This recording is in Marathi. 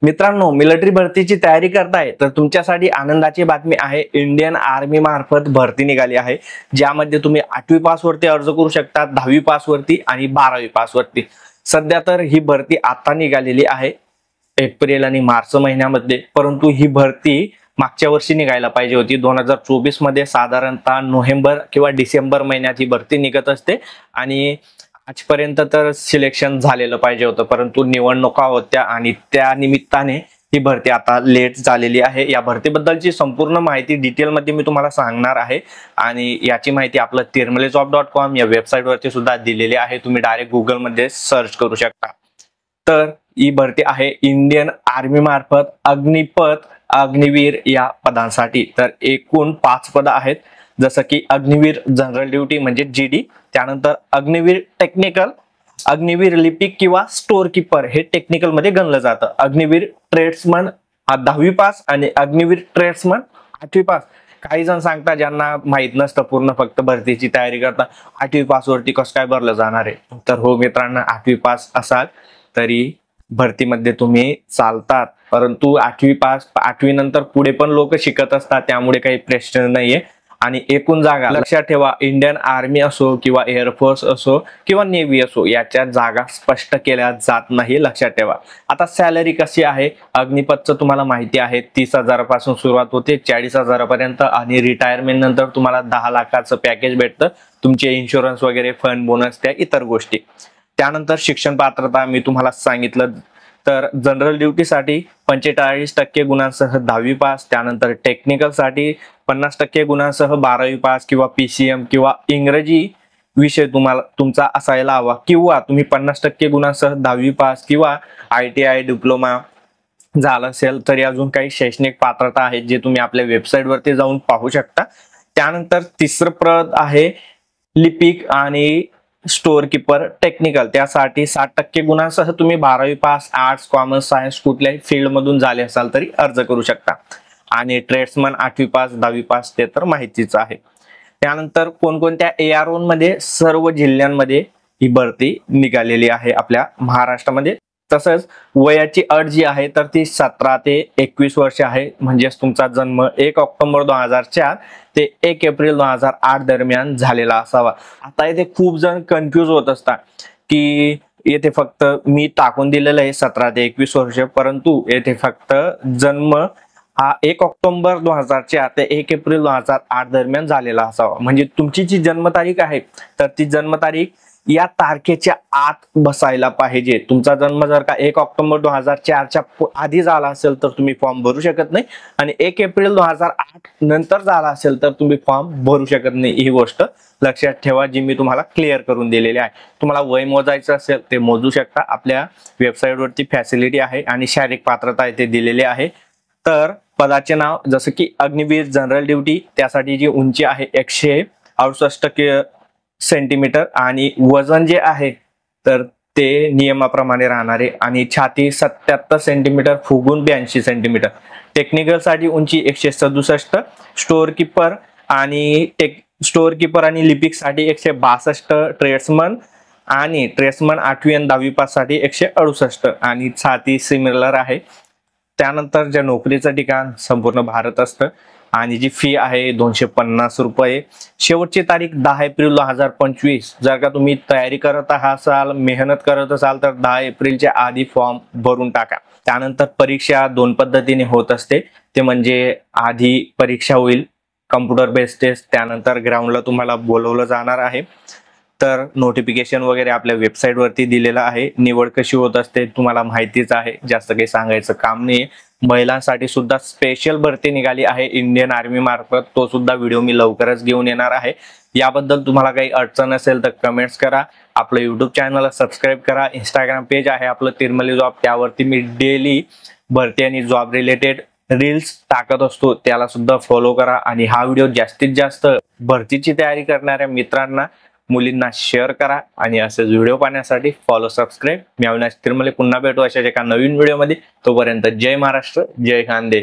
मित्रांनो, मिलिटरी भरतीची तयारी करताय तर तुमच्यासाठी आनंदाची बातमी आहे। इंडियन आर्मी मार्फत भरती निघाली आहे, ज्यामध्ये तुम्ही 8वी पास वरती अर्ज करू शकता, 10वी पास वरती आणि 12वी पास वरती। सध्या तर ही भरती आता निघालेली आहे एप्रिल आणि मार्च महिन्यामध्ये, परंतु ही भरती मागच्या वर्षी निघायला पाहिजे होती। 2024 मध्ये साधारणतः नोव्हेंबर किंवा डिसेंबर महिन्यात ही भरती निघत असते आणि आजपर्यंत तर सिलेक्शन झालेलं पाहिजे होतं, परंतु निवडणुका होत्या आणि त्या निमित्ताने ही भरती आता लेट झालेली आहे। या भरतीबद्दलची संपूर्ण माहिती डिटेल मध्ये मी तुम्हाला सांगणार आहे आणि याची माहिती आपलं tirmalejob.com या वेबसाईट वरती सुद्धा दिलेली आहे, तुम्ही डायरेक्ट गुगल मध्ये सर्च करू शकता। तर ही भरती आहे इंडियन आर्मी मार्फत अग्निपथ अग्निवीर या पदांसाठी। तर एकूण 5 पद आहेत, जसं की अग्निवीर जनरल ड्युटी म्हणजे जीडी, त्यानंतर अग्निवीर टेक्निकल, अग्निवीर लिपिक किंवा स्टोअर कीपर हे टेक्निकल मध्ये गणलं जातं, अग्निवीर ट्रेड्समन 10वी पास आणि अग्निवीर ट्रेड्समन 8वी पास। काही जण सांगतात ज्यांना माहित नसतं पूर्ण फक्त भरतीची तयारी करता 8वी पास वरती कसं काय भरलं जाणार आहे, तर हो मित्रांनो, 8वी पास असाल तरी भरतीमध्ये तुम्ही चालतात, परंतु 8वी पास 8वी नंतर पुढे पण लोक शिकत असतात, त्यामुळे काही प्रश्न नाहीये। आणि एकूण जागा लक्षात ठेवा, इंडियन आर्मी असो किंवा एअरफोर्स असो किंवा नेव्ही असो, याच्या जागा स्पष्ट केल्या जात नाही, लक्षात ठेवा। आता सॅलरी कशी आहे, अग्निपथचं तुम्हाला माहिती आहे 30,000 पासून सुरुवात होते 40,000 पर्यंत आणि रिटायरमेंट नंतर तुम्हाला 10 लाखाचं पॅकेज भेटतं, तुमचे इन्शुरन्स वगैरे, फंड बोनस, त्या इतर गोष्टी। त्यानंतर शिक्षण पात्रता मी तुम्हाला सांगितलं, तर जनरल ड्युटी साठी 45% गुणांसह 10वी पास, त्यानंतर टेक्निकल साठी 50% गुणांसह 12वी पास किंवा पीसीएम किंवा इंग्रजी विषय तुमचा असायला हवा, किंवा तुम्ही 50% गुणांसह 10वी पास किंवा ITI डिप्लोमा झाला असेल तरी अजून काही शैक्षणिक पात्रता आहेत जे तुम्ही आपल्या वेबसाईट वरती जाऊन पाहू शकता। त्यानंतर तिसरं पद आहे लिपिक आणि स्टोअर कीपर टेक्निकल, त्यासाठी 60% गुणांसह तुम्ही 12वी पास, आर्ट्स, कॉमर्स, सायन्स कुठल्याही फील्ड मधून झाले असाल तरी अर्ज करू शकता। आणि ट्रेड्समन 8वी पास 10वी पास ते तर माहितीच आहे। त्यानंतर कोणकोणत्या AR1 मध्ये सर्व जिल्ह्यांमध्ये ही भरती निघालेली आहे आपल्या महाराष्ट्रामध्ये। तसंच वयाची अट जी आहे तर ती 17 ते 21 वर्ष आहे, म्हणजेच तुमचा जन्म 1 ऑक्टोबर 2004 ते 1 एप्रिल 2008 दरम्यान झालेला असावा। आता इथे खूप जण कन्फ्यूज होत असतात की येथे फक्त मी टाकून दिलेलं आहे 17 ते 21 वर्ष, परंतु येथे फक्त जन्म हा 1 ऑक्टोबर 2004 ते 1 एप्रिल 2008 दरम्यान झालेला असावा। म्हणजे तुमची जी जन्मतारीख आहे तर ती जन्मतारीख या तारखेच्या आत बसायला पाहिजे। तुमचा जन्म जर का 1 ऑक्टोबर 2004 च्या आधी झाला असेल तर तुम्ही फॉर्म भरू शकत नाही, आणि 1 एप्रिल 2008 नंतर झाला असेल तर तुम्ही फॉर्म भरू शकत नाही। ही गोष्ट लक्षात ठेवा जी मी तुम्हाला क्लिअर करून दिलेली आहे। तुम्हाला वय मोजायचं असेल ते मोजू शकता, आपल्या वेबसाईट वरती फॅसिलिटी आहे आणि शारीरिक पात्रता इथे दिलेली आहे। तर पदाचे नाव जसं की अग्निवीर जनरल ड्युटी, त्यासाठी जी उंची आहे 168 सेंटीमीटर आणि वजन जे आहे तर ते नियमाप्रमाणे राहणारे, आणि छाती 77 सेंटीमीटर, फुगून 82 सेंटीमीटर। टेक्निकल साठी उंची 167, स्टोअर कीपर आणि लिपिक साठी 162, ट्रेड्समन 8वी आणि 10वी पास साठी 168 आणि छाती सिमिलर आहे। त्यानंतर ज्या नोकरीचं ठिकाण संपूर्ण भारत असतं आणि जी फी आहे 250 रुपये। शेवटची तारीख 10 एप्रिल 2025। जर का तुम्ही तयारी करत असाल, मेहनत करत असाल तर 10 एप्रिलच्या आधी फॉर्म भरून टाका। त्यानंतर परीक्षा 2 पद्धतीने होत असते, ते म्हणजे आधी परीक्षा होईल कम्प्युटर बेस्ड टेस्ट, त्यानंतर ग्राउंडला तुम्हाला बोलवलं जाणार आहे। तर नोटिफिकेशन वगैरे आपल्या वेबसाईट वरती दिलेलं आहे। निवड कशी होत असते तुम्हाला माहितीच आहे, जास्त काही सांगायचं काम नाही। महिलांसाठी सुद्धा स्पेशल भरती निघाली आहे इंडियन आर्मी मार्फत, तो सुद्धा व्हिडिओ मी लवकरच घेऊन येणार आहे। याबद्दल तुम्हाला काही अडचण असेल तर कमेंट्स करा, आपलं YouTube चॅनलला सबस्क्राईब करा, इंस्टाग्राम पेज आहे आपलं तिरमले जॉब, त्यावरती मी डेली भरती आणि जॉब रिलेटेड रील्स टाकत असतो, त्याला सुद्धा फॉलो करा। आणि हा व्हिडिओ जास्तीत जास्त भरतीची तयारी करणाऱ्या मित्रांना, मुलींना शेअर करा, आणि असेच व्हिडिओ पाहण्यासाठी फॉलो, सबस्क्राईब। मी अविनाश तिरमले, पुन्हा भेटू अशाच एका नवीन व्हिडिओमध्ये। तोपर्यंत जय महाराष्ट्र, जय खानदेश।